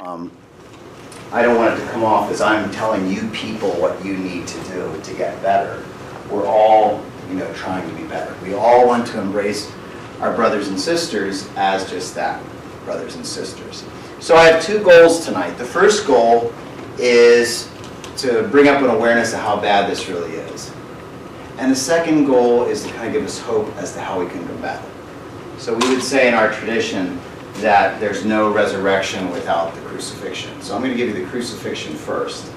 Um, I don't want it to come off as I'm telling you people what you need to do to get better. We're all, trying to be better. We all want to embrace our brothers and sisters as just that, brothers and sisters. So I have two goals tonight. The first goal is to bring up an awareness of how bad this really is. And the second goal is to kind of give us hope as to how we can combat it. So we would say in our tradition that there's no resurrection without the crucifixion. So I'm going to give you the crucifixion first,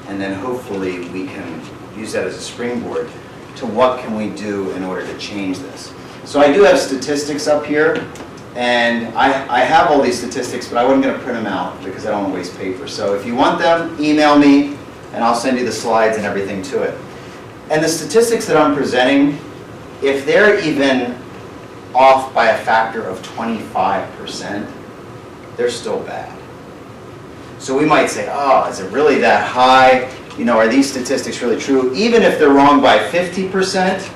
and then hopefully we can use that as a springboard to what can we do in order to change this. So I do have statistics up here, and I have all these statistics, but I wasn't going to print them out because I don't want to waste paper. So if you want them, email me, and I'll send you the slides and everything to it. And the statistics that I'm presenting, if they're even off by a factor of 25%, they're still bad. So we might say, oh, is it really that high? Are these statistics really true? Even if they're wrong by 50%,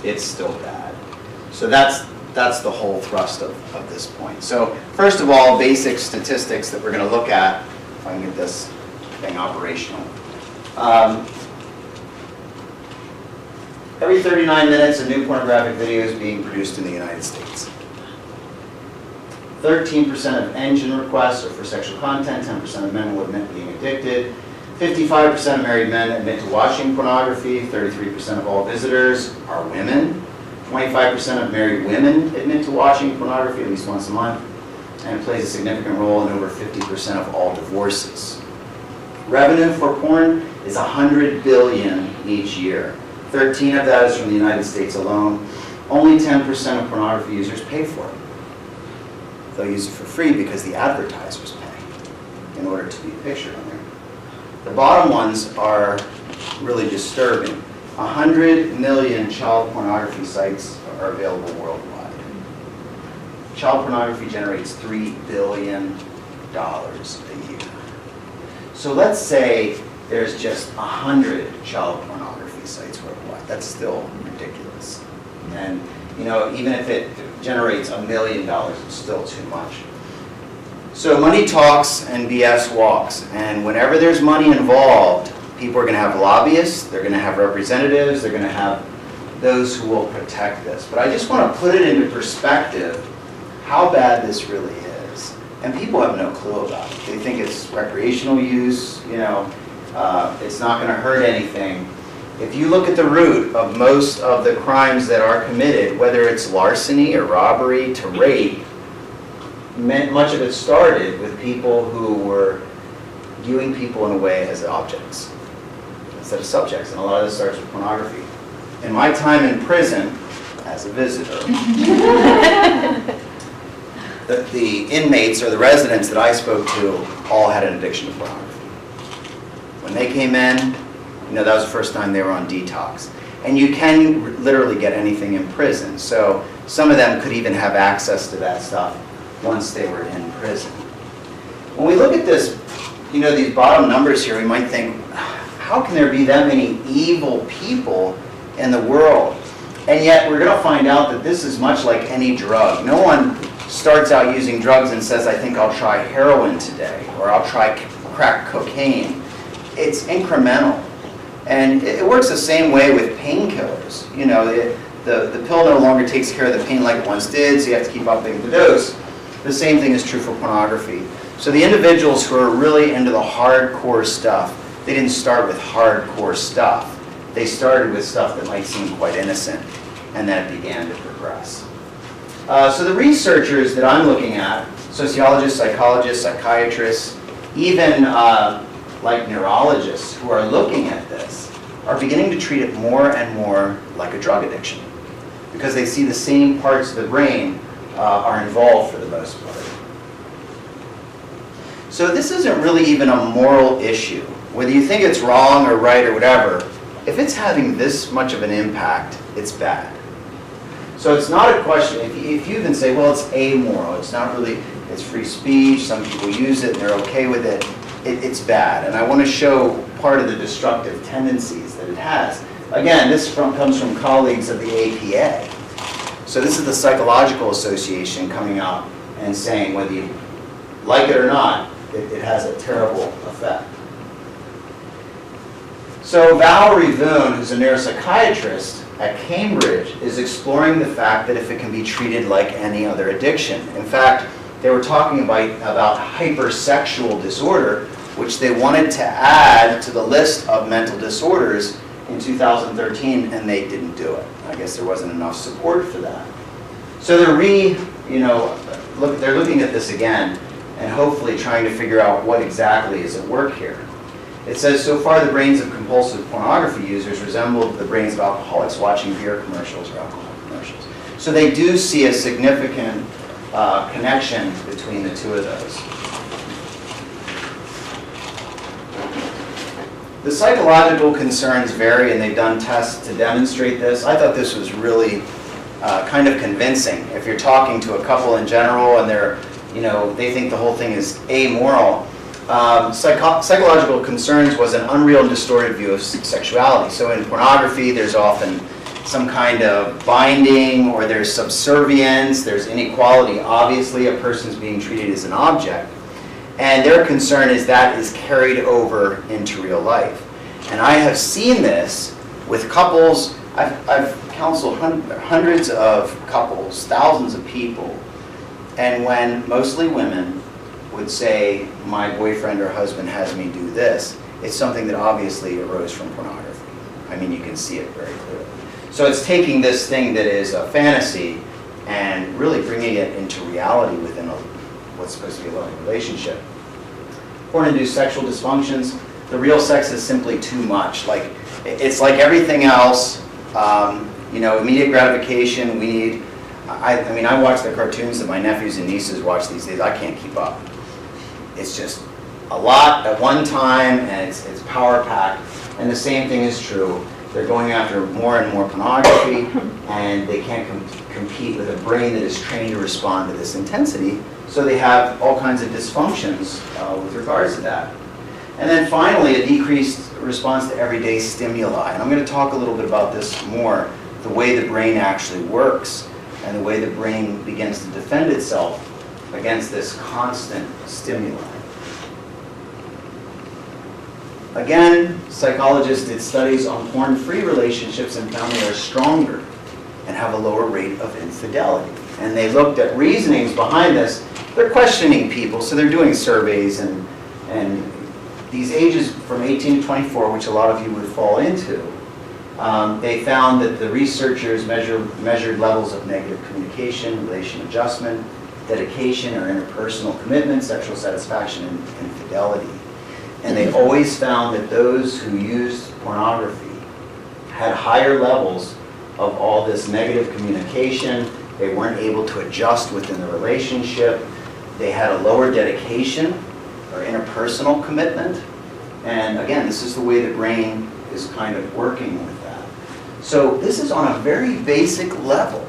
it's still bad. So that's the whole thrust of this point. So first of all, basic statistics that we're going to look at, if I can get this thing operational. Every 39 minutes, a new pornographic video is being produced in the United States. 13% of engine requests are for sexual content, 10% of men will admit being addicted, 55% of married men admit to watching pornography, 33% of all visitors are women, 25% of married women admit to watching pornography at least once a month, and it plays a significant role in over 50% of all divorces. Revenue for porn is $100 billion each year. 13 of that is from the United States alone. Only 10% of pornography users pay for it. They'll use it for free because the advertisers pay in order to be pictured on there. The bottom ones are really disturbing. 100 million child pornography sites are available worldwide. Child pornography generates $3 billion a year. So let's say there's just 100 child pornography sites worldwide. That's still ridiculous. And even if it generates $1 million, it's still too much. So money talks and BS walks. And whenever there's money involved, people are going to have lobbyists, they're going to have representatives, they're going to have those who will protect this. But I just want to put it into perspective how bad this really is. And people have no clue about it. They think it's recreational use, it's not going to hurt anything. If you look at the root of most of the crimes that are committed, whether it's larceny or robbery to rape, much of it started with people who were viewing people in a way as objects instead of subjects, and a lot of this starts with pornography. In my time in prison, as a visitor, the inmates or the residents that I spoke to all had an addiction to pornography. When they came in, that was the first time they were on detox. And you can literally get anything in prison. So some of them could even have access to that stuff once they were in prison. When we look at this, these bottom numbers here, we might think, how can there be that many evil people in the world? And yet we're going to find out that this is much like any drug. No one starts out using drugs and says, I think I'll try heroin today, or I'll try crack cocaine. It's incremental. And it works the same way with painkillers. The pill no longer takes care of the pain like it once did, so you have to keep upping the dose. The same thing is true for pornography. So the individuals who are really into the hardcore stuff, they didn't start with hardcore stuff. They started with stuff that might seem quite innocent, and then it began to progress. So the researchers that I'm looking at, sociologists, psychologists, psychiatrists, even like neurologists who are looking at this, are beginning to treat it more and more like a drug addiction because they see the same parts of the brain are involved for the most part. So this isn't really even a moral issue. Whether you think it's wrong or right or whatever, if it's having this much of an impact, it's bad. So it's not a question, if you even say, well, it's amoral, it's not really, it's free speech, some people use it and they're okay with it, it's bad. And I want to show part of the destructive tendencies that it has. Again, this comes from colleagues of the APA. So this is the Psychological Association coming out and saying whether you like it or not, it has a terrible effect. So Valerie Voon, who's a neuropsychiatrist at Cambridge, is exploring the fact that if it can be treated like any other addiction. In fact, they were talking about hypersexual disorder, which they wanted to add to the list of mental disorders in 2013, and they didn't do it. I guess there wasn't enough support for that. So they're looking at this again and hopefully trying to figure out what exactly is at work here. It says, so far the brains of compulsive pornography users resembled the brains of alcoholics watching beer commercials or alcohol commercials. So they do see a significant connection between the two of those. The psychological concerns vary, and they've done tests to demonstrate this. I thought this was really kind of convincing. If you're talking to a couple in general and they think the whole thing is amoral, psychological concerns was an unreal and distorted view of sexuality. So in pornography, there's often some kind of binding, or there's subservience, there's inequality. Obviously, a person's being treated as an object. And their concern is that is carried over into real life. And I have seen this with couples. I've counseled hundreds of couples, thousands of people. And when mostly women would say, my boyfriend or husband has me do this, it's something that obviously arose from pornography. I mean, you can see it very clearly. So it's taking this thing that is a fantasy and really bringing it into reality within what's supposed to be a loving relationship. Porn-induced sexual dysfunctions, the real sex is simply too much. It's like everything else, immediate gratification. I watch the cartoons that my nephews and nieces watch these days. I can't keep up. It's just a lot at one time, and it's power-packed. And the same thing is true. They're going after more and more pornography, and they can't compete with a brain that is trained to respond to this intensity. So they have all kinds of dysfunctions with regards to that. And then finally, a decreased response to everyday stimuli. And I'm going to talk a little bit about this more, the way the brain actually works and the way the brain begins to defend itself against this constant stimuli. Again, psychologists did studies on porn-free relationships and found they are stronger and have a lower rate of infidelity. And they looked at reasonings behind this. They're questioning people, so they're doing surveys, and these ages from 18 to 24, which a lot of you would fall into, they found that the researchers measured levels of negative communication, relation adjustment, dedication or interpersonal commitment, sexual satisfaction, and infidelity. And they always found that those who used pornography had higher levels of all this negative communication. They weren't able to adjust within the relationship. They had a lower dedication or interpersonal commitment. And again, this is the way the brain is kind of working with that. So this is on a very basic level.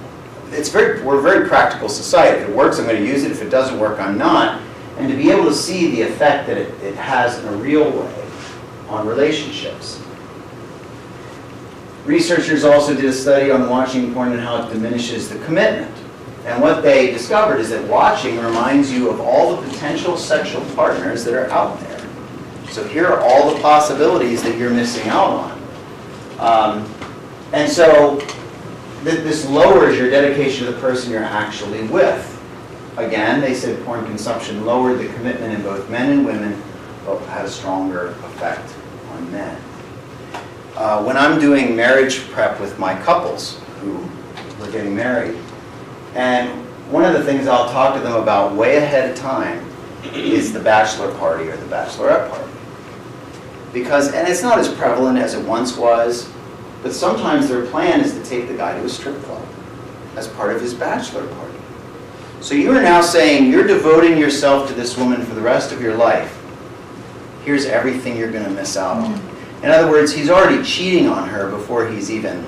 We're a very practical society. If it works, I'm going to use it. If it doesn't work, I'm not. And to be able to see the effect that it has in a real way on relationships. Researchers also did a study on watching porn and how it diminishes the commitment. And what they discovered is that watching reminds you of all the potential sexual partners that are out there. So here are all the possibilities that you're missing out on. And so this lowers your dedication to the person you're actually with. Again, they said porn consumption lowered the commitment in both men and women, but had a stronger effect on men. When I'm doing marriage prep with my couples who are getting married, and one of the things I'll talk to them about way ahead of time is the bachelor party or the bachelorette party. And it's not as prevalent as it once was, but sometimes their plan is to take the guy to a strip club as part of his bachelor party. So you are now saying you're devoting yourself to this woman for the rest of your life. Here's everything you're going to miss out on. In other words, he's already cheating on her before he's even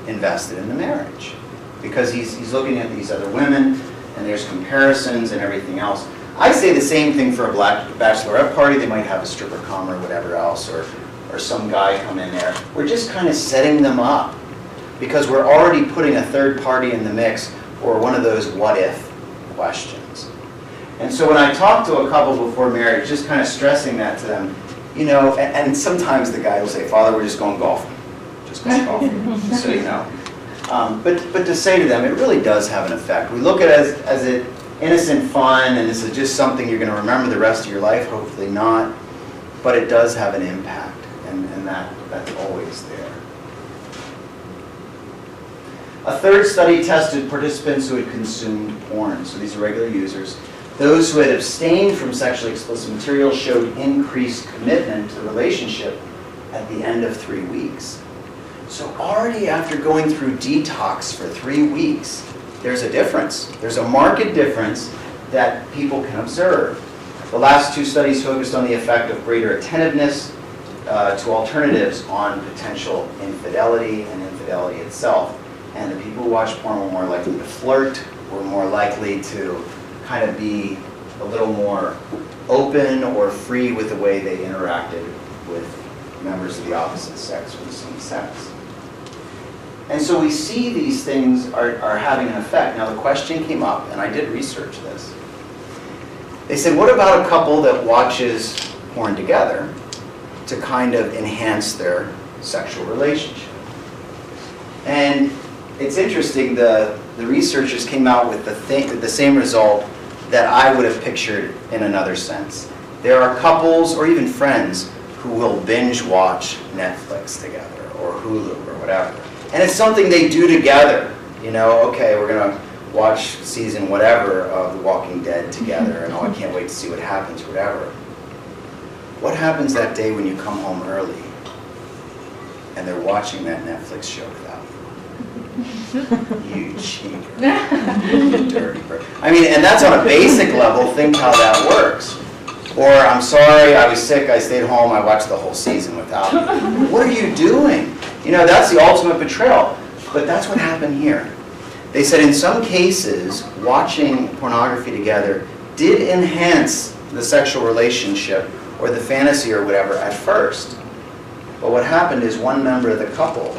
invested in the marriage. Because he's looking at these other women, and there's comparisons and everything else. I say the same thing for a bachelorette party. They might have a stripper come or whatever else, or some guy come in there. We're just kind of setting them up because we're already putting a third party in the mix, or one of those what if questions. And so when I talk to a couple before marriage, just kind of stressing that to them, you know, and sometimes the guy will say, Father, we're just going golfing. Just going golfing, just so you know. But to say to them, it really does have an effect. We look at it as an innocent fun, and this is just something you're going to remember the rest of your life, hopefully not. But it does have an impact, and that's always there. A third study tested participants who had consumed porn. So these are regular users. Those who had abstained from sexually explicit material showed increased commitment to the relationship at the end of 3 weeks. So already after going through detox for 3 weeks, there's a difference. There's a marked difference that people can observe. The last 2 studies focused on the effect of greater attentiveness to alternatives on potential infidelity and infidelity itself. And the people who watched porn were more likely to flirt, were more likely to kind of be a little more open or free with the way they interacted with members of the opposite sex or the same sex. And so we see these things are having an effect. Now the question came up, and I did research this. They said, what about a couple that watches porn together to kind of enhance their sexual relationship? And it's interesting, the researchers came out with the same result that I would have pictured in another sense. There are couples or even friends who will binge watch Netflix together or Hulu or whatever. And it's something they do together. You know, okay, we're going to watch season whatever of The Walking Dead together, and oh, I can't wait to see what happens, whatever. What happens that day when you come home early and they're watching that Netflix show without you? You cheater. You dirty bird. I mean, and that's on a basic level. Think how that works. Or, I'm sorry, I was sick, I stayed home, I watched the whole season without you. What are you doing? You know, that's the ultimate betrayal. But that's what happened here. They said in some cases, watching pornography together did enhance the sexual relationship or the fantasy or whatever at first. But what happened is one member of the couple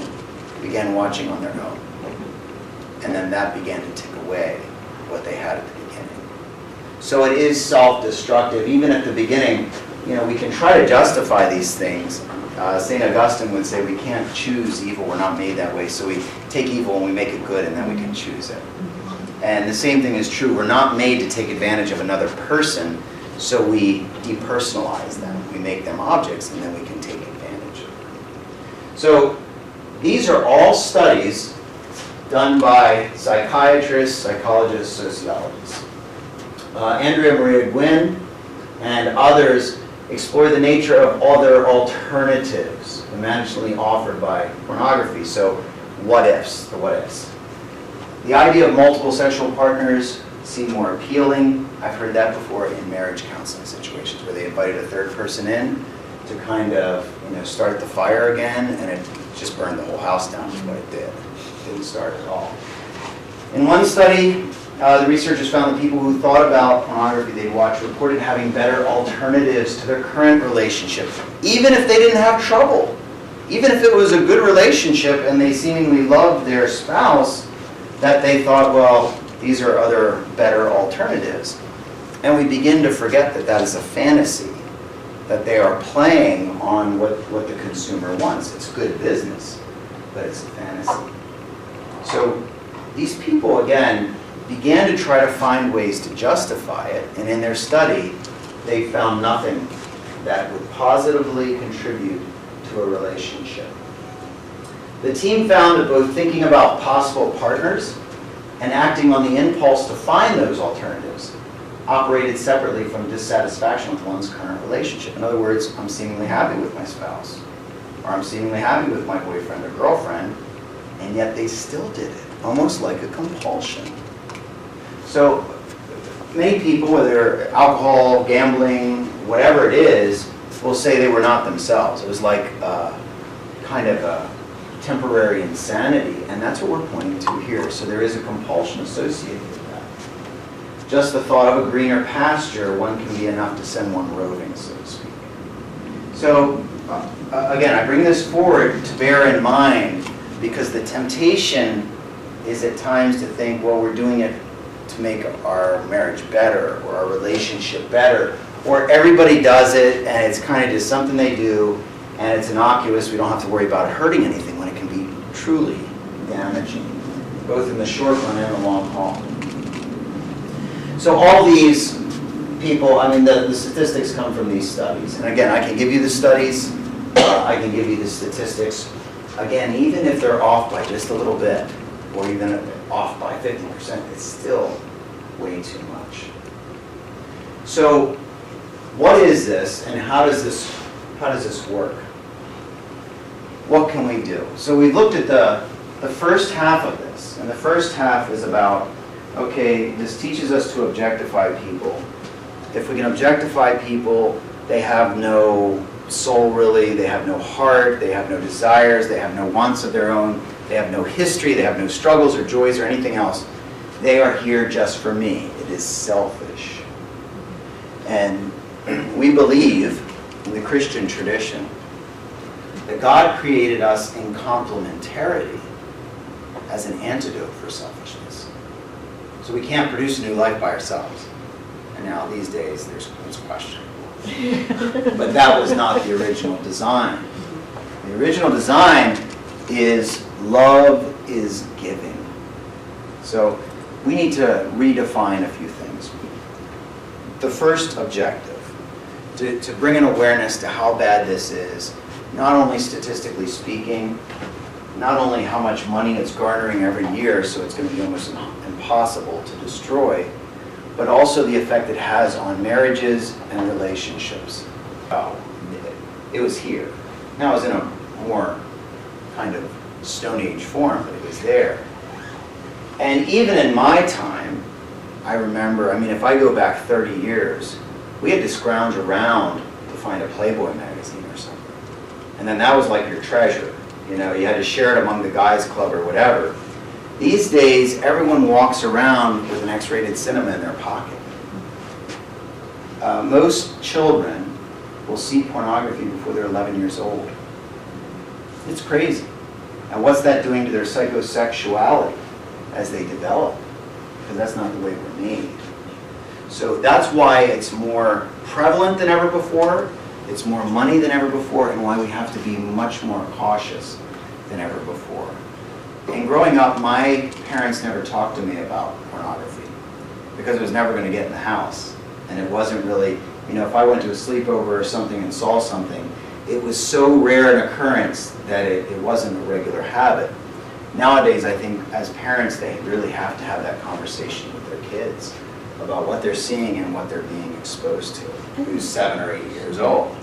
began watching on their own. And then that began to take away what they had at the beginning. So it is self-destructive. Even at the beginning, you know, we can try to justify these things. St. Augustine would say we can't choose evil, we're not made that way. So we take evil and we make it good, and then we can choose it. And the same thing is true. We're not made to take advantage of another person, so we depersonalize them. We make them objects, and then we can take advantage of them. So these are all studies done by psychiatrists, psychologists, sociologists. Andrea Maria Gwynn and others explore the nature of other alternatives imaginally offered by pornography. So what ifs, the what ifs. The idea of multiple sexual partners seem more appealing. I've heard that before in marriage counseling situations where they invited a third person in to kind of, you know, start the fire again, and it just burned the whole house down is what it did. It didn't start at all. In one study, the researchers found that people who thought about pornography they'd watch reported having better alternatives to their current relationship, even if they didn't have trouble. Even if it was a good relationship and they seemingly loved their spouse, that they thought, well, these are other better alternatives. And we begin to forget that that is a fantasy, that they are playing on what the consumer wants. It's good business, but it's a fantasy. So these people, again, began to try to find ways to justify it, and in their study, they found nothing that would positively contribute to a relationship. The team found that both thinking about possible partners and acting on the impulse to find those alternatives operated separately from dissatisfaction with one's current relationship. In other words, I'm seemingly happy with my spouse, or I'm seemingly happy with my boyfriend or girlfriend, and yet they still did it, almost like a compulsion. So many people, whether alcohol, gambling, whatever it is, will say they were not themselves. It was like kind of a temporary insanity, and that's what we're pointing to here. So there is a compulsion associated with that. Just the thought of a greener pasture, one can be enough to send one roving, so to speak. So again, I bring this forward to bear in mind because the temptation is at times to think, well, we're doing it to make our marriage better or our relationship better, or everybody does it and it's kind of just something they do and it's innocuous, we don't have to worry about hurting anything, when it can be truly damaging, both in the short run and the long haul. So all these people, I mean, the statistics come from these studies. And again, I can give you the studies, I can give you the statistics. Again, even if they're off by just a little bit, or even off by 50%, it's still way too much. So what is this, and how does this work? What can we do? So we looked at the first half of this, and the first half is about, okay, this teaches us to objectify people. If we can objectify people, they have no soul really, they have no heart, they have no desires, they have no wants of their own, they have no history, they have no struggles or joys or anything else. They are here just for me. It is selfish. And we believe in the Christian tradition that God created us in complementarity as an antidote for selfishness. So we can't produce a new life by ourselves. And now these days it's questionable. But that was not the original design. The original design is love is giving. So we need to redefine a few things. The first objective, to bring an awareness to how bad this is, not only statistically speaking, not only how much money it's garnering every year, so it's going to be almost impossible to destroy, but also the effect it has on marriages and relationships. Oh, it was here. Now it's in a more kind of Stone Age form, but it was there. And even in my time, I remember, I mean, if I go back 30 years, we had to scrounge around to find a Playboy magazine or something. And then that was like your treasure. You know, you had to share it among the guys club or whatever. These days, everyone walks around with an X-rated cinema in their pocket. Most children will see pornography before they're 11 years old. It's crazy. And what's that doing to their psychosexuality as they develop? Because that's not the way we're made. So that's why it's more prevalent than ever before, it's more money than ever before, and why we have to be much more cautious than ever before. And growing up, my parents never talked to me about pornography because it was never going to get in the house. And it wasn't really, you know, if I went to a sleepover or something and saw something, it was so rare an occurrence that it wasn't a regular habit. Nowadays, I think as parents, they really have to have that conversation with their kids about what they're seeing and what they're being exposed to, who's 7 or 8 years old.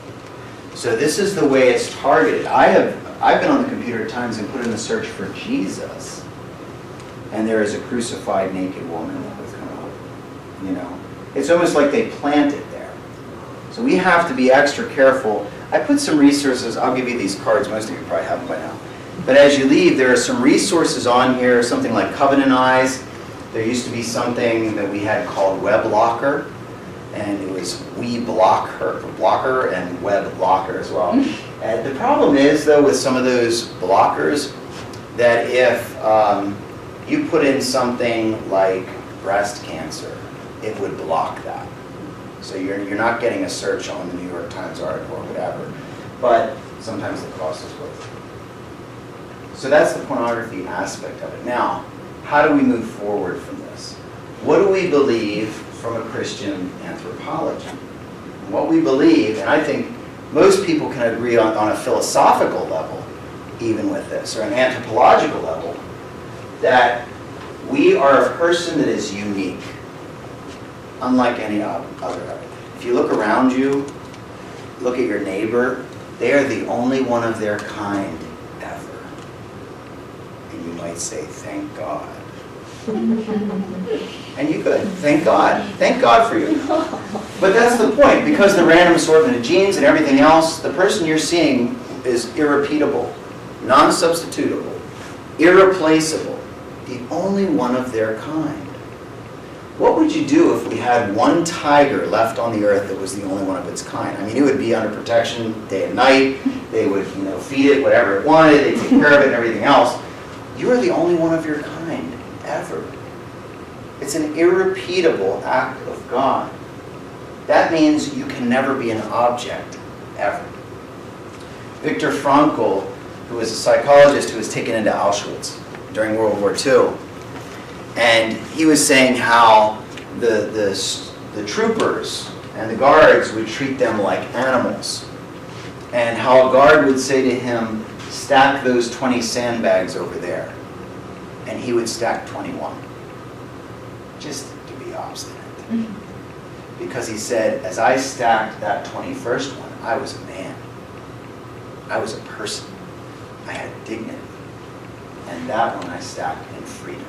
So this is the way it's targeted. I've been on the computer at times and put in a search for Jesus, and there is a crucified naked woman with her, you know. It's almost like they planted there. So we have to be extra careful. I put some resources, I'll give you these cards, most of you probably have them by now. But as you leave, there are some resources on here, something like Covenant Eyes. There used to be something that we had called Web Locker, and it was Blocker and Web Blocker as well. And the problem is, though, with some of those blockers, that if you put in something like breast cancer, it would block that. So you're not getting a search on the New York Times article or whatever, but sometimes the cost is worth it. So that's the pornography aspect of it. Now, how do we move forward from this? What do we believe from a Christian anthropology? What we believe, and I think most people can agree on a philosophical level, even with this, or an anthropological level, that we are a person that is unique, unlike any other. If you look around you, look at your neighbor, they are the only one of their kind ever. And you might say, thank God. And you could, thank God. Thank God for you. But that's the point, because the random assortment of genes and everything else, the person you're seeing is irrepeatable, non-substitutable, irreplaceable, the only one of their kind. What would you do if we had one tiger left on the earth that was the only one of its kind? I mean, it would be under protection day and night. They would, feed it whatever it wanted. They'd take care of it and everything else. You are the only one of your kind ever. It's an irrepeatable act of God. That means you can never be an object, ever. Viktor Frankl, who was a psychologist who was taken into Auschwitz during World War II, and he was saying how the troopers and the guards would treat them like animals, and how a guard would say to him, stack those 20 sandbags over there, and he would stack 21, just to be obstinate. Because he said, as I stacked that 21st one, I was a man. I was a person. I had dignity. And that one I stacked in freedom.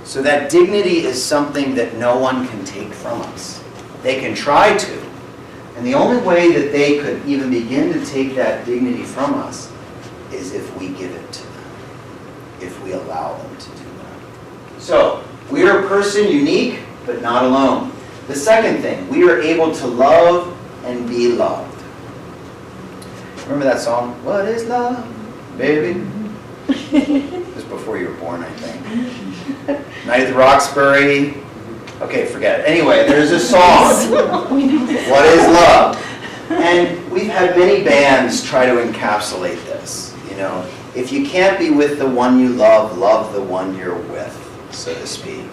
So that dignity is something that no one can take from us. They can try to. And the only way that they could even begin to take that dignity from us is if we give it to them. If we allow them to do that. So, we are a person unique, but not alone. The second thing, we are able to love and be loved. Remember that song? What is love, baby? Just before you were born, I think. Night at the Roxbury. Okay, forget it. Anyway, there's a song. What is love? And we've had many bands try to encapsulate this. You know, if you can't be with the one you love, love the one you're with, so to speak.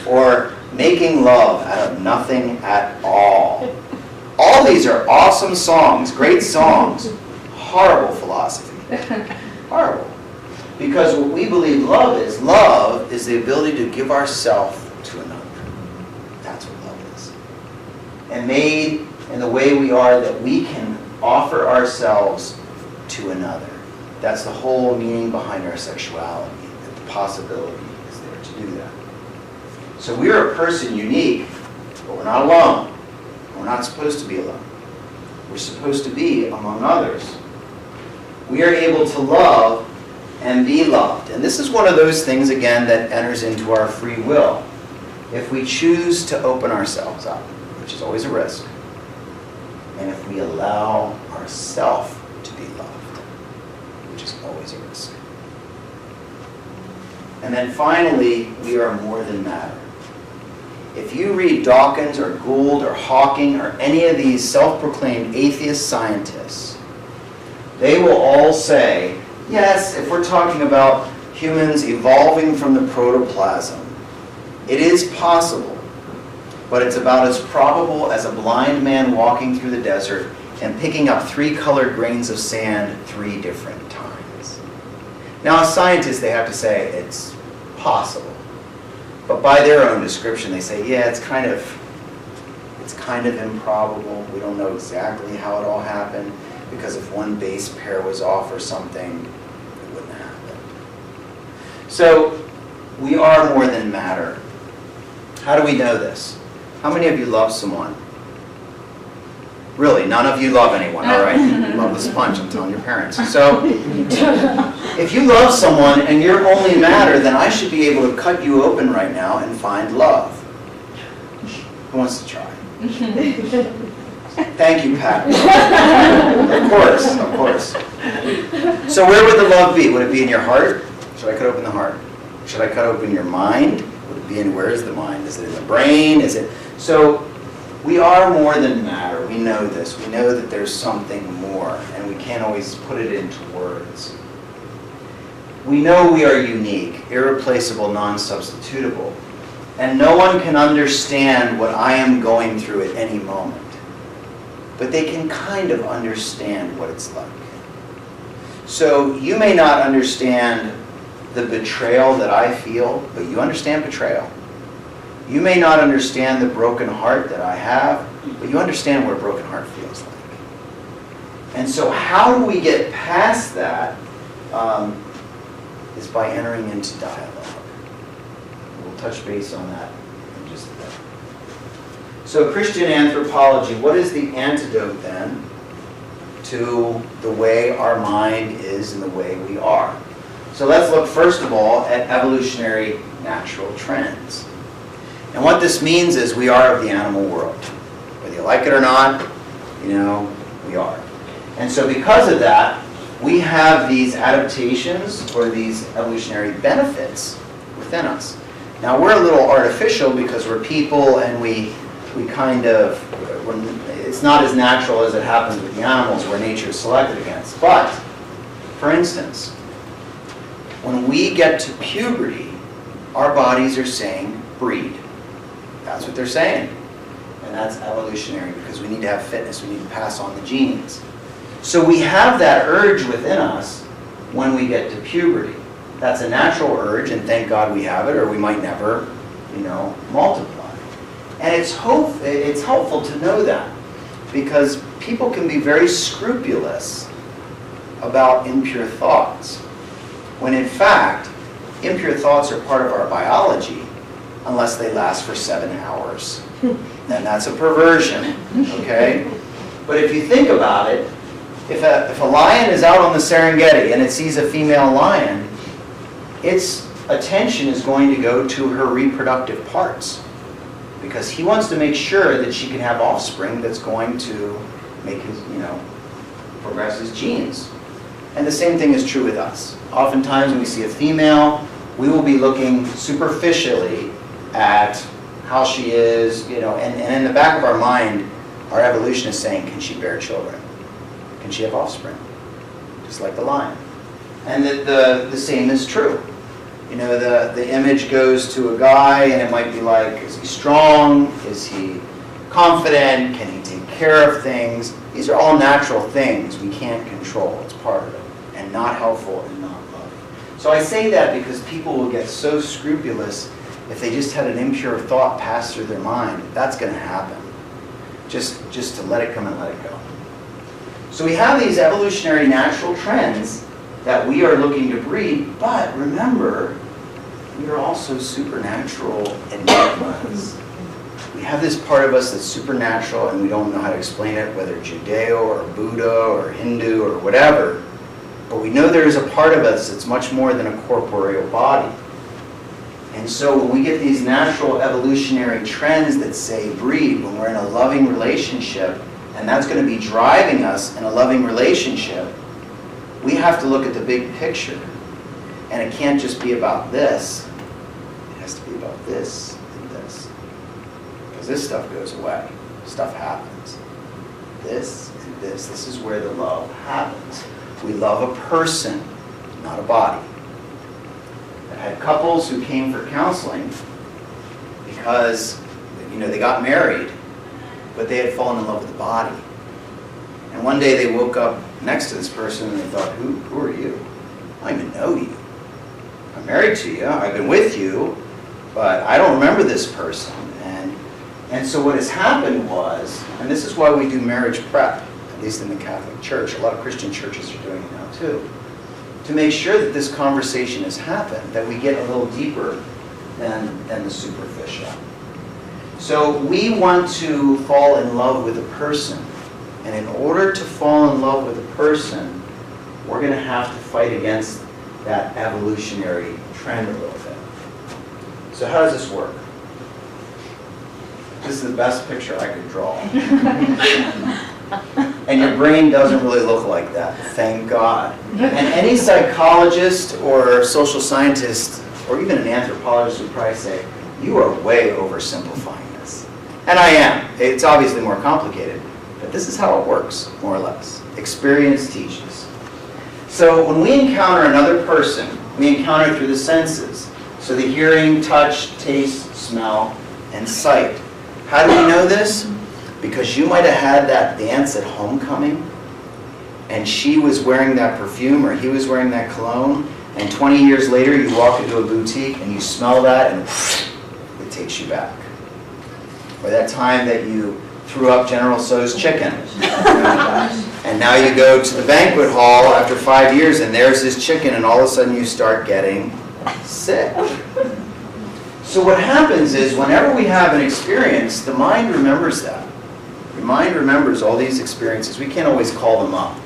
Or making love out of nothing at all. All these are awesome songs, great songs. Horrible philosophy. Horrible. Because what we believe love is the ability to give ourselves to another. That's what love is. And made in the way we are that we can offer ourselves to another. That's the whole meaning behind our sexuality, that the possibility is there to do that. So we are a person unique, but we're not alone. We're not supposed to be alone. We're supposed to be among others. We are able to love and be loved. And this is one of those things, again, that enters into our free will. If we choose to open ourselves up, which is always a risk, and if we allow ourselves to be loved, which is always a risk. And then finally, we are more than matter. If you read Dawkins or Gould or Hawking or any of these self-proclaimed atheist scientists, they will all say, yes, if we're talking about humans evolving from the protoplasm, it is possible, but it's about as probable as a blind man walking through the desert and picking up 3 colored grains of sand 3 different times. Now, as scientists, they have to say it's possible. But by their own description, they say, yeah, it's kind of improbable. We don't know exactly how it all happened, because if one base pair was off or something, it wouldn't happen. So, we are more than matter. How do we know this? How many of you love someone? Really, none of you love anyone, all right? You love the sponge, I'm telling your parents. So, if you love someone and you're only matter, then I should be able to cut you open right now and find love. Who wants to try? Thank you, Pat. Of course. So where would the love be? Would it be in your heart? Should I cut open the heart? Should I cut open your mind? Would it be in, where is the mind? Is it in the brain? Is it? So we are more than matter. We know this. We know that there's something more, and we can't always put it into words. We know we are unique, irreplaceable, non-substitutable, and no one can understand what I am going through at any moment. But they can kind of understand what it's like. So you may not understand the betrayal that I feel, but you understand betrayal. You may not understand the broken heart that I have, but you understand what a broken heart feels like. And so how do we get past that is by entering into dialogue. We'll touch base on that in just a bit. So Christian anthropology, what is the antidote then to the way our mind is and the way we are? So let's look first of all at evolutionary natural trends. And what this means is we are of the animal world. Whether you like it or not, we are. And so because of that, we have these adaptations or these evolutionary benefits within us. Now we're a little artificial because we're people and we kind of, it's not as natural as it happens with the animals where nature is selected against. But, for instance, when we get to puberty, our bodies are saying breed. That's what they're saying. And that's evolutionary because we need to have fitness, we need to pass on the genes. So we have that urge within us when we get to puberty. That's a natural urge, and thank God we have it, or we might never, multiply. And it's helpful to know that, because people can be very scrupulous about impure thoughts, when in fact, impure thoughts are part of our biology, unless they last for 7 hours. Then that's a perversion, okay? But if you think about it, if a lion is out on the Serengeti and it sees a female lion, its attention is going to go to her reproductive parts, because he wants to make sure that she can have offspring that's going to make his, progress his genes. And the same thing is true with us. Oftentimes when we see a female, we will be looking superficially at how she is, and in the back of our mind, our evolution is saying, can she bear children? Can she have offspring? Just like the lion. And the same is true. The image goes to a guy and it might be like, is he strong? Is he confident? Can he take care of things? These are all natural things we can't control. It's part of it. And not helpful and not loving. So I say that because people will get so scrupulous if they just had an impure thought pass through their mind. That's going to happen. Just to let it come and let it go. So we have these evolutionary natural trends that we are looking to breed, but remember, we are also supernatural enigmas. We have this part of us that's supernatural and we don't know how to explain it, whether Judeo or Buddha or Hindu or whatever, but we know there is a part of us that's much more than a corporeal body. And so when we get these natural evolutionary trends that say breed, when we're in a loving relationship, and that's going to be driving us in a loving relationship, we have to look at the big picture. And it can't just be about this. It has to be about this and this. Because this stuff goes away. Stuff happens. This and this. This is where the love happens. We love a person, not a body. I had couples who came for counseling because, they got married, but they had fallen in love with the body. And one day they woke up next to this person and they thought, who are you? I don't even know you. I'm married to you, I've been with you, but I don't remember this person. And so what has happened was, and this is why we do marriage prep, at least in the Catholic Church, a lot of Christian churches are doing it now too, to make sure that this conversation has happened, that we get a little deeper than the superficial. So we want to fall in love with a person. And in order to fall in love with a person, we're going to have to fight against that evolutionary trend a little bit. So how does this work? This is the best picture I could draw. And your brain doesn't really look like that, thank God. And any psychologist or social scientist, or even an anthropologist would probably say, you are way oversimplifying this. And I am. It's obviously more complicated. But this is how it works, more or less. Experience teaches. So when we encounter another person, we encounter through the senses. So the hearing, touch, taste, smell, and sight. How do we know this? Because you might have had that dance at homecoming, and she was wearing that perfume, or he was wearing that cologne, and 20 years later you walk into a boutique and you smell that, and it takes you back. Or that time that you threw up General Tso's chicken. And now you go to the banquet hall after 5 years and there's this chicken and all of a sudden you start getting sick. So what happens is whenever we have an experience, the mind remembers that. Your mind remembers all these experiences. We can't always call them up.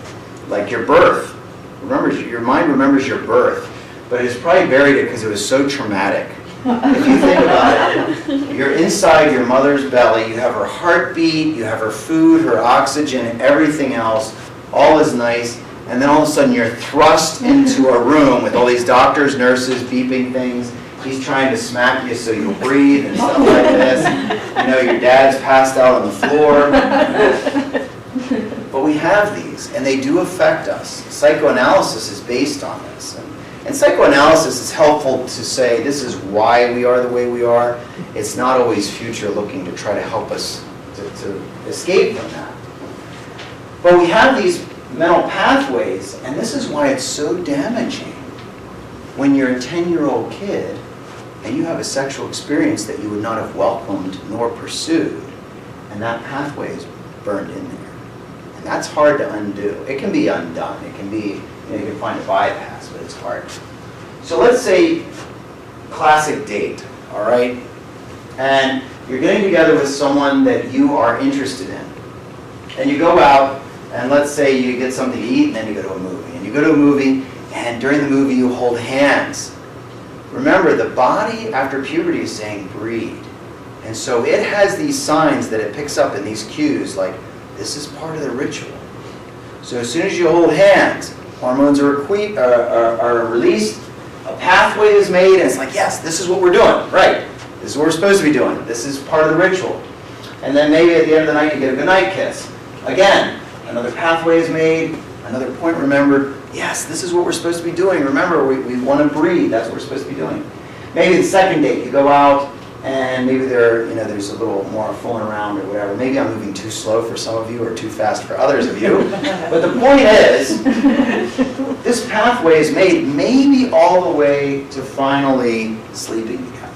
Like your birth. Your mind remembers your birth, but it's probably buried it because it was so traumatic. If you think about it, you're inside your mother's belly, you have her heartbeat, you have her food, her oxygen, everything else, all is nice, and then all of a sudden you're thrust into a room with all these doctors, nurses, beeping things, he's trying to smack you so you'll breathe and stuff like this. You know, your dad's passed out on the floor. But we have these, and they do affect us. Psychoanalysis is based on this. And psychoanalysis is helpful to say this is why we are the way we are. It's not always future looking to try to help us to escape from that. But we have these mental pathways, and this is why it's so damaging when you're a 10-year-old kid and you have a sexual experience that you would not have welcomed nor pursued, and that pathway is burned in there. And that's hard to undo. It can be undone. It can be, you can find a bypass, but it's hard. So let's say classic date, all right? And you're getting together with someone that you are interested in. And you go out, and let's say you get something to eat, and then you go to a movie. And you go to a movie, and during the movie you hold hands. Remember, the body after puberty is saying breathe. And so it has these signs that it picks up in these cues, like this is part of the ritual. So as soon as you hold hands, hormones are released, a pathway is made, and it's like, yes, this is what we're doing, right? This is what we're supposed to be doing. This is part of the ritual. And then maybe at the end of the night you get a goodnight kiss. Again, another pathway is made, another point remembered. Yes, this is what we're supposed to be doing. Remember, we want to breathe. That's what we're supposed to be doing. Maybe the second date, you go out, and maybe there's a little more fooling around or whatever. Maybe I'm moving too slow for some of you or too fast for others of you. But the point is, this pathway is made maybe all the way to finally sleeping together.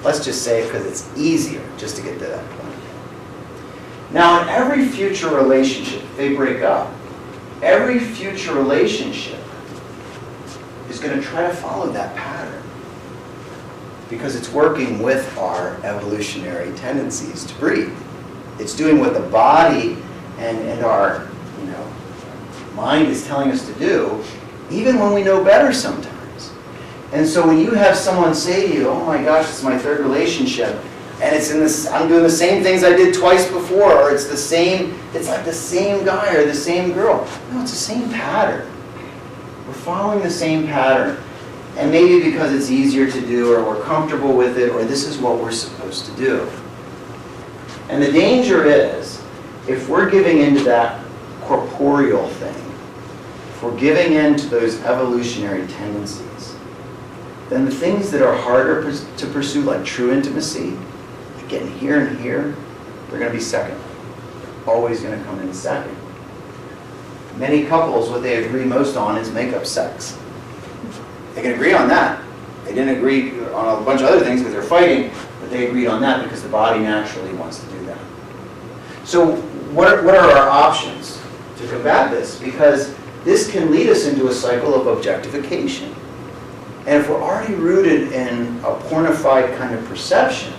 Let's just say it because it's easier just to get to that point. Now, in every future relationship, if they break up, every future relationship is going to try to follow that pattern because it's working with our evolutionary tendencies to breathe. It's doing what the body and our mind is telling us to do, even when we know better sometimes. And so when you have someone say to you, oh my gosh, it's my third relationship, and it's in this, I'm doing the same things I did twice before, or it's like the same guy or the same girl. No, it's the same pattern. We're following the same pattern. And maybe because it's easier to do, or we're comfortable with it, or this is what we're supposed to do. And the danger is, if we're giving into that corporeal thing, if we're giving in to those evolutionary tendencies, then the things that are harder to pursue, like true intimacy, like getting here and here, they're going to be second. Always going to come in second. Many couples, what they agree most on is make-up sex. They can agree on that. They didn't agree on a bunch of other things because they're fighting, but they agreed on that because the body naturally wants to do that. So what are our options to combat this? Because this can lead us into a cycle of objectification. And if we're already rooted in a pornified kind of perception,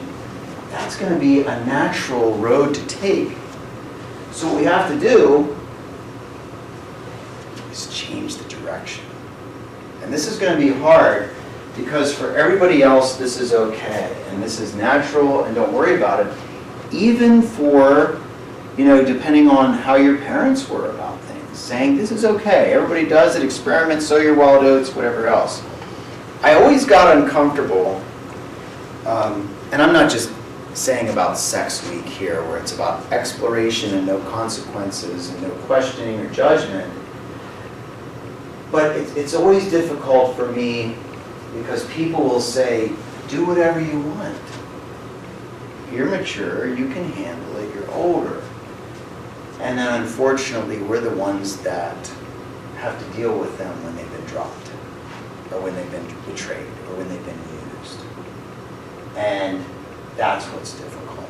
that's going to be a natural road to take. So what we have to do is change the direction. And this is going to be hard because for everybody else this is okay and this is natural and don't worry about it. Even for, depending on how your parents were about things, saying this is okay, everybody does it, experiment, sow your wild oats, whatever else. I always got uncomfortable, and I'm not just saying about Sex Week here, where it's about exploration and no consequences and no questioning or judgment. But it's always difficult for me because people will say, do whatever you want. You're mature, you can handle it, you're older. And then unfortunately, we're the ones that have to deal with them when they've been dropped, or when they've been betrayed, or when they've been used. And that's what's difficult.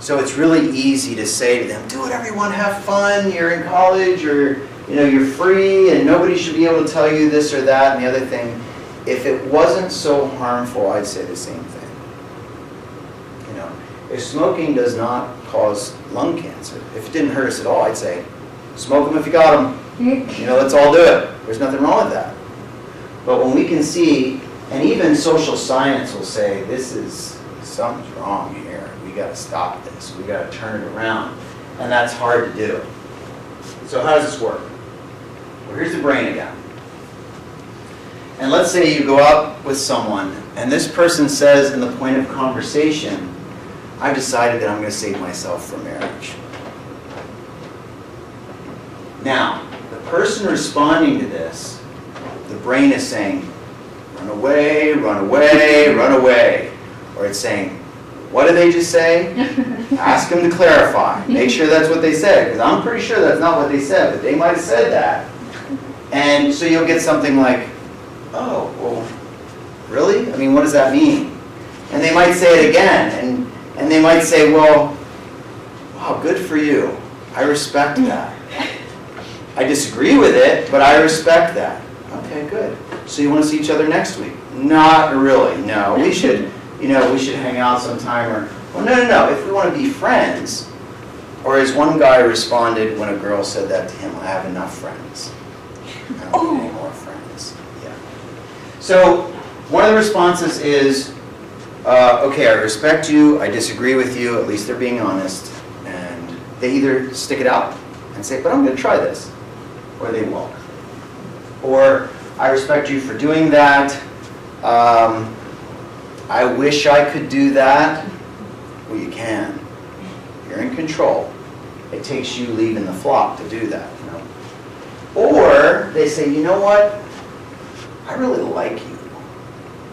So it's really easy to say to them, do whatever you want, have fun, you're in college, or you're free, and nobody should be able to tell you this or that and the other thing. If it wasn't so harmful, I'd say the same thing. If smoking does not cause lung cancer, if it didn't hurt us at all, I'd say, smoke them if you got them. Let's all do it. There's nothing wrong with that. But when we can see, and even social science will say, something's wrong here. We got to stop this. We got to turn it around. And that's hard to do. So how does this work? Well, here's the brain again. And let's say you go out with someone And this person says in the point of conversation, I've decided that I'm going to save myself for marriage. Now, the person responding to this, the brain is saying, run away, run away, run away. Or it's saying, what did they just say? Ask them to clarify. Make sure that's what they said, because I'm pretty sure that's not what they said, but they might have said that. And so you'll get something like, oh, well, really? I mean, what does that mean? And they might say it again, and they might say, well, wow, good for you. I respect that. I disagree with it, but I respect that. Okay, good. So you want to see each other next week? Not really, no. We should hang out sometime, or, well, no. If we want to be friends, or as one guy responded when a girl said that to him, I have enough friends. I don't need any more friends. Yeah. So one of the responses is, okay, I respect you, I disagree with you, at least they're being honest, and they either stick it out and say, but I'm going to try this, or they won't. Or, I respect you for doing that, I wish I could do that. Well, you can. You're in control. It takes you leaving the flock to do that. You know? Or they say, you know what? I really like you.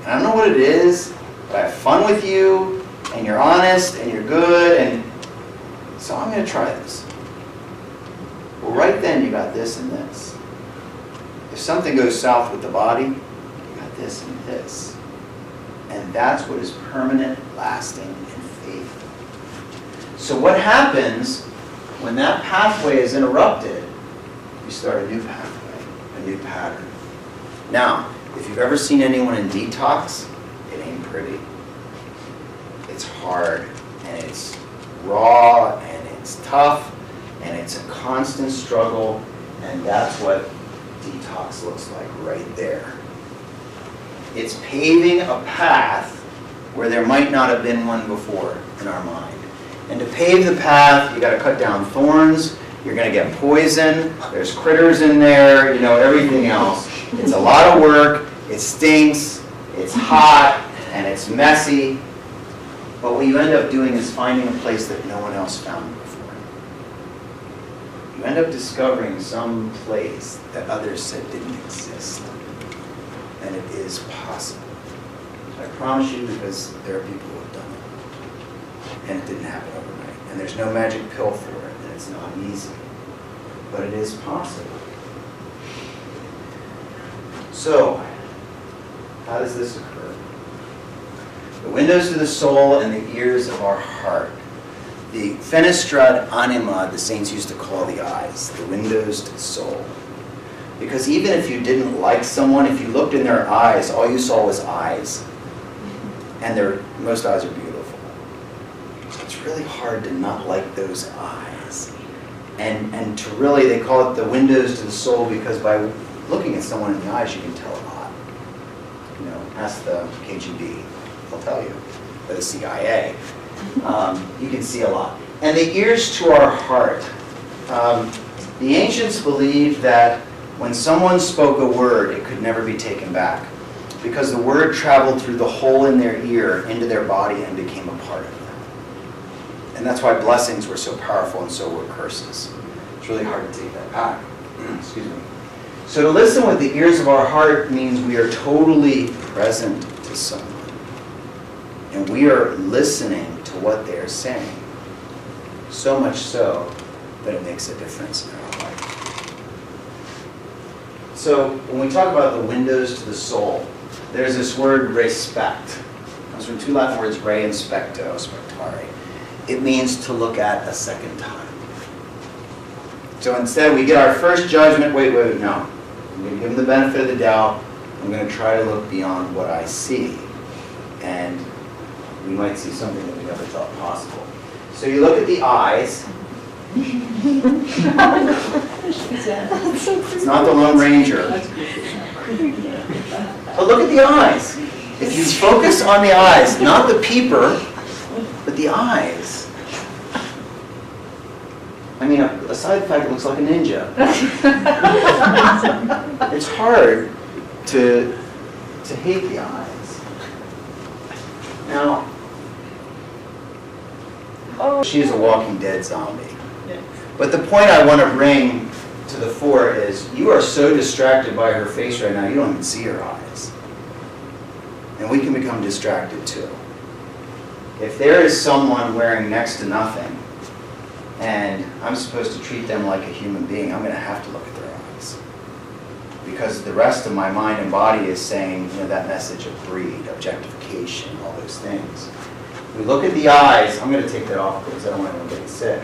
And I don't know what it is, but I have fun with you, and you're honest, and you're good, and so I'm going to try this. Well, right then you got this and this. If something goes south with the body, you got this and this. And that's what is permanent, lasting, and faithful. So what happens when that pathway is interrupted? You start a new pathway, a new pattern. Now, if you've ever seen anyone in detox, it ain't pretty. It's hard, and it's raw, and it's tough, and it's a constant struggle, and that's what detox looks like right there. It's paving a path where there might not have been one before in our mind. And to pave the path, you got to cut down thorns, you're going to get poison, there's critters in there, everything else. It's a lot of work, it stinks, it's hot, and it's messy. But what you end up doing is finding a place that no one else found before. You end up discovering some place that others said didn't exist. And it is possible. I promise you, because there are people who have done it. And it didn't happen overnight. And there's no magic pill for it, and it's not easy. But it is possible. So, how does this occur? The windows to the soul and the ears of our heart. The fenestrad anima, the saints used to call the eyes, the windows to the soul. Because even if you didn't like someone, if you looked in their eyes, all you saw was eyes. And most eyes are beautiful. So it's really hard to not like those eyes. And to really, they call it the windows to the soul, because by looking at someone in the eyes, you can tell a lot. Ask the KGB, they'll tell you. Or the CIA. You can see a lot. And the ears to our heart. The ancients believed that when someone spoke a word, it could never be taken back, because the word traveled through the hole in their ear into their body and became a part of them. And that's why blessings were so powerful and so were curses. It's really hard to take that back. Excuse me. So to listen with the ears of our heart means we are totally present to someone. And we are listening to what they are saying. So much so that it makes a difference in our life. So when we talk about the windows to the soul, there's this word respect. It comes from two Latin words, re and specto, spectare. It means to look at a second time. So instead we get our first judgment, wait, no. I'm going to give them the benefit of the doubt. I'm going to try to look beyond what I see. And we might see something that we never thought possible. So you look at the eyes. It's not the Lone Ranger. But look at the eyes. If you focus on the eyes, not the peeper, but the eyes. I mean, aside from the fact it looks like a ninja. It's hard to hate the eyes. Now, she's a Walking Dead zombie. But the point I want to bring to the fore is you are so distracted by her face right now, you don't even see her eyes. And we can become distracted too. If there is someone wearing next to nothing, and I'm supposed to treat them like a human being, I'm going to have to look at their eyes. Because the rest of my mind and body is saying, that message of greed, objectification, all those things. We look at the eyes. I'm going to take that off because I don't want anyone getting sick.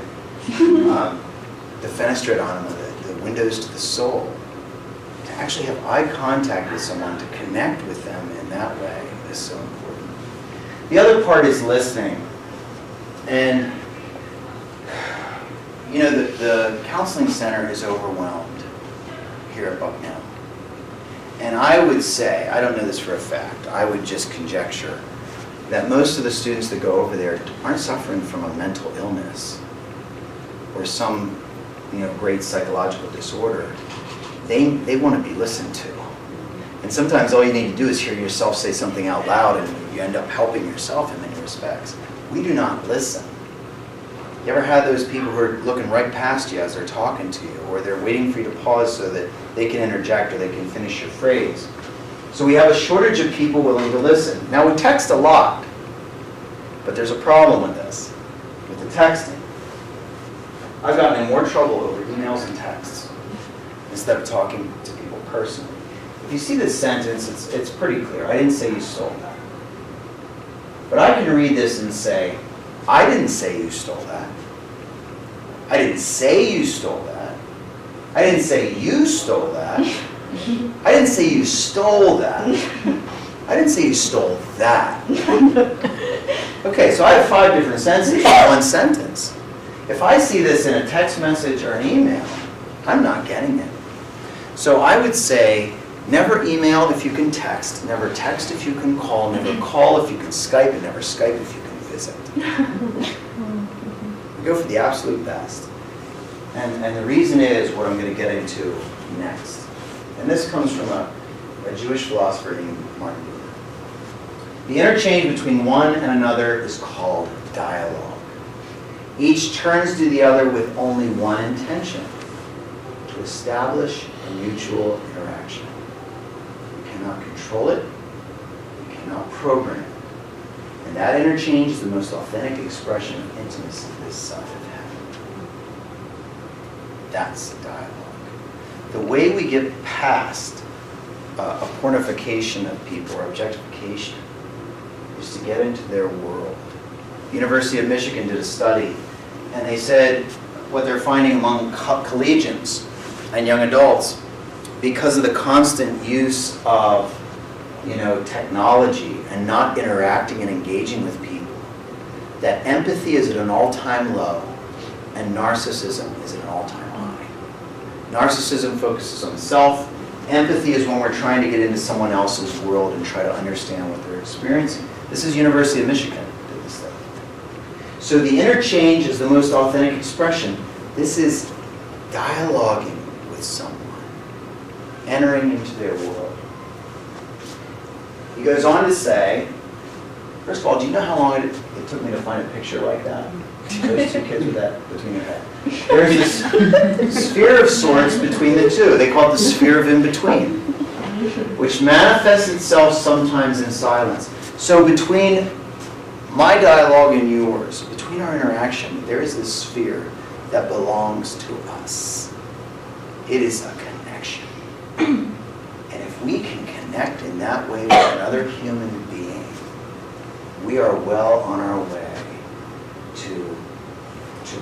The fenestrate on them, the windows to the soul. To actually have eye contact with someone, to connect with them in that way is so important. The other part is listening. And, the counseling center is overwhelmed here at Bucknell. And I would say, I don't know this for a fact, I would just conjecture that most of the students that go over there aren't suffering from a mental illness or some, great psychological disorder. They want to be listened to. And sometimes all you need to do is hear yourself say something out loud and you end up helping yourself in many respects. We do not listen. You ever had those people who are looking right past you as they're talking to you, or they're waiting for you to pause so that they can interject or they can finish your phrase? So we have a shortage of people willing to listen. Now we text a lot, but there's a problem with this, with the texting. I've gotten in more trouble over emails and texts instead of talking to people personally. If you see this sentence, it's pretty clear. I didn't say you stole that. But I can read this and say, I didn't say you stole that. I didn't say you stole that. I didn't say you stole that. I didn't say you stole that. I didn't say you stole that. Okay, so I have 5 different sentences in one sentence. If I see this in a text message or an email, I'm not getting it. So I would say, never email if you can text, never text if you can call, never call if you can Skype, and never Skype if you can visit. We go for the absolute best. And the reason is what I'm going to get into next. And this comes from a Jewish philosopher named Martin Luther. The interchange between one and another is called dialogue. Each turns to the other with only one intention: to establish a mutual interaction. We cannot control it. We cannot program it. And that interchange is the most authentic expression of intimacy this side of heaven. That's the dialogue. The way we get past a pornification of people or objectification is to get into their world. The University of Michigan did a study, and they said what they're finding among collegians and young adults, because of the constant use of technology and not interacting and engaging with people, that empathy is at an all-time low and narcissism is at an all-time high. Narcissism focuses on self. Empathy is when we're trying to get into someone else's world and try to understand what they're experiencing. This is University of Michigan did this study. So the interchange is the most authentic expression. This is dialoguing with someone, entering into their world. He goes on to say, first of all, do you know how long it took me to find a picture like that? Those 2 kids with that between their head. There's this sphere of sorts between the two. They call it the sphere of in-between, which manifests itself sometimes in silence. So between my dialogue and yours, between our interaction, there is this sphere that belongs to us. It is a connection. And if we can connect in that way with another human being, we are well on our way to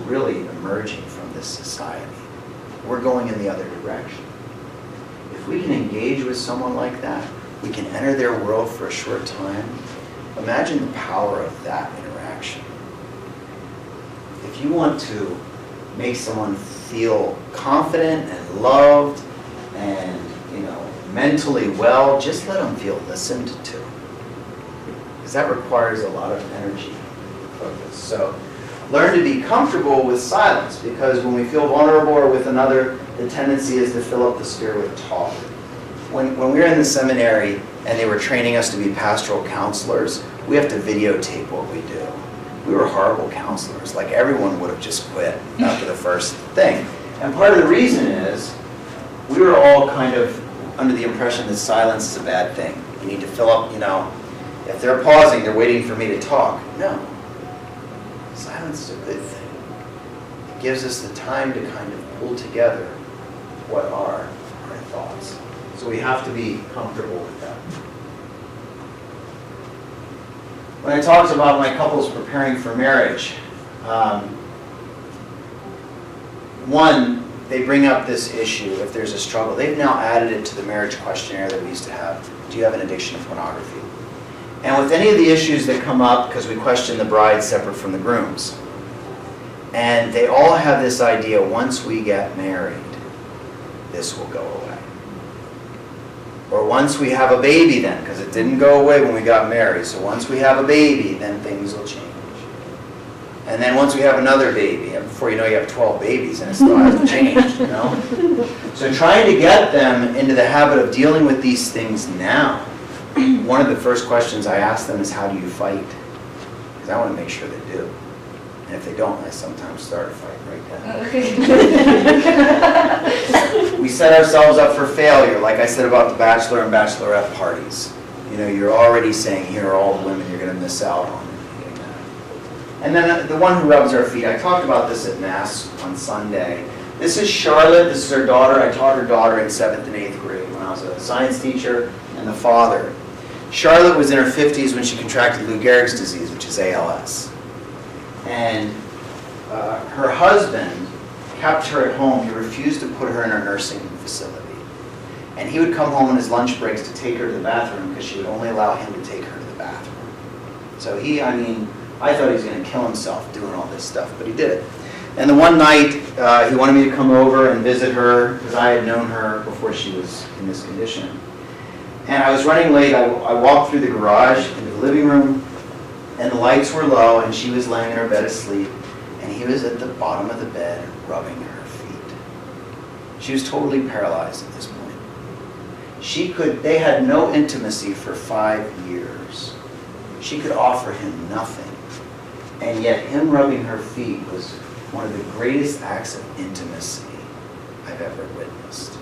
really emerging from this society. We're going in the other direction. If we can engage with someone like that, we can enter their world for a short time. Imagine the power of that interaction. If you want to make someone feel confident and loved and mentally well, just let them feel listened to. Because that requires a lot of energy and focus. So learn to be comfortable with silence, because when we feel vulnerable or with another, the tendency is to fill up the sphere with talk. When we were in the seminary and they were training us to be pastoral counselors, we have to videotape what we do. We were horrible counselors. Like, everyone would have just quit after the first thing. And part of the reason is we were all kind of under the impression that silence is a bad thing. You need to fill up, if they're pausing, they're waiting for me to talk. No. Silence is a good thing. It gives us the time to kind of pull together what are our thoughts. So we have to be comfortable with that. When I talked about my couples preparing for marriage, one, they bring up this issue if there's a struggle. They've now added it to the marriage questionnaire that we used to have. Do you have an addiction to pornography? And with any of the issues that come up, because we question the bride separate from the grooms, and they all have this idea, once we get married, this will go away. Or once we have a baby then, because it didn't go away when we got married, so once we have a baby, then things will change. And then once we have another baby, and before you know, you have 12 babies and it still hasn't changed, So trying to get them into the habit of dealing with these things now, one of the first questions I ask them is, how do you fight? Because I want to make sure they do. And if they don't, I sometimes start a fight right then. We set ourselves up for failure, like I said about the bachelor and bachelorette parties. You're already saying, here are all the women you're going to miss out on. And then the one who rubs our feet, I talked about this at Mass on Sunday. This is Charlotte, this is her daughter. I taught her daughter in 7th and 8th grade when I was a science teacher, and the father. Charlotte was in her 50s when she contracted Lou Gehrig's disease, which is ALS. And her husband kept her at home. He refused to put her in a nursing facility. And he would come home on his lunch breaks to take her to the bathroom because she would only allow him to take her to the bathroom. So I thought he was going to kill himself doing all this stuff, but he did it. And the one night, he wanted me to come over and visit her because I had known her before she was in this condition. And I was running late. I walked through the garage into the living room, and the lights were low, and she was laying in her bed asleep, and he was at the bottom of the bed rubbing her feet. She was totally paralyzed at this point. They had no intimacy for 5 years. She could offer him nothing. And yet him rubbing her feet was one of the greatest acts of intimacy I've ever witnessed.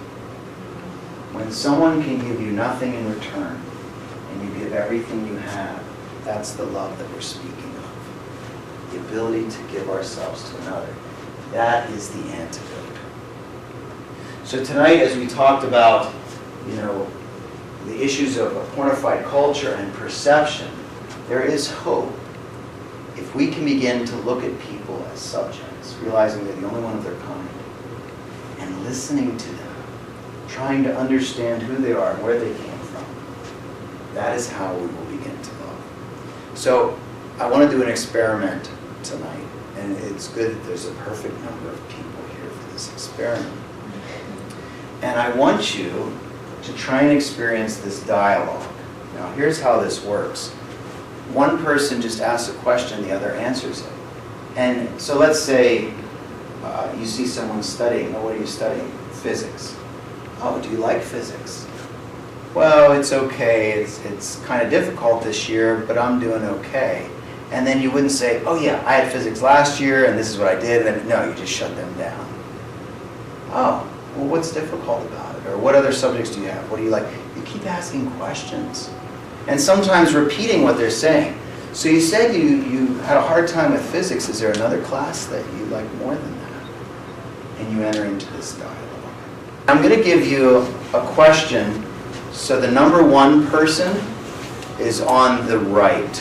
When someone can give you nothing in return, and you give everything you have, that's the love that we're speaking of. The ability to give ourselves to another. That is the antidote. So tonight, as we talked about, the issues of a pornified culture and perception, there is hope. If we can begin to look at people as subjects, realizing they're the only one of their kind, and listening to them, trying to understand who they are and where they came from, that is how we will begin to love. So I want to do an experiment tonight, and it's good that there's a perfect number of people here for this experiment. And I want you to try and experience this dialogue. Now, here's how this works. One person just asks a question, the other answers it. And so let's say you see someone studying. Oh, what are you studying? Physics. Oh, do you like physics? Well, it's okay. It's kind of difficult this year, but I'm doing okay. And then you wouldn't say, oh yeah, I had physics last year, and this is what I did. And then, no, you just shut them down. Oh, well, what's difficult about it? Or what other subjects do you have? What do you like? You keep asking questions. And sometimes repeating what they're saying. So you said you had a hard time with physics. Is there another class that you like more than that? And you enter into this dialogue. I'm going to give you a question. So the number one person is on the right.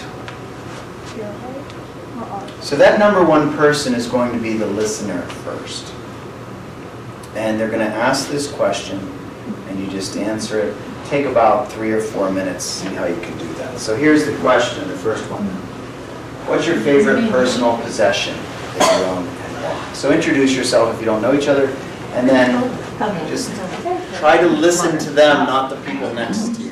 So that number one person is going to be the listener first. And they're going to ask this question, and you just answer it. Take about 3 or 4 minutes, see how you can do that. So here's the question, the first one. What's your favorite personal possession that you own and why? So introduce yourself if you don't know each other, and then just try to listen to them, not the people next to you.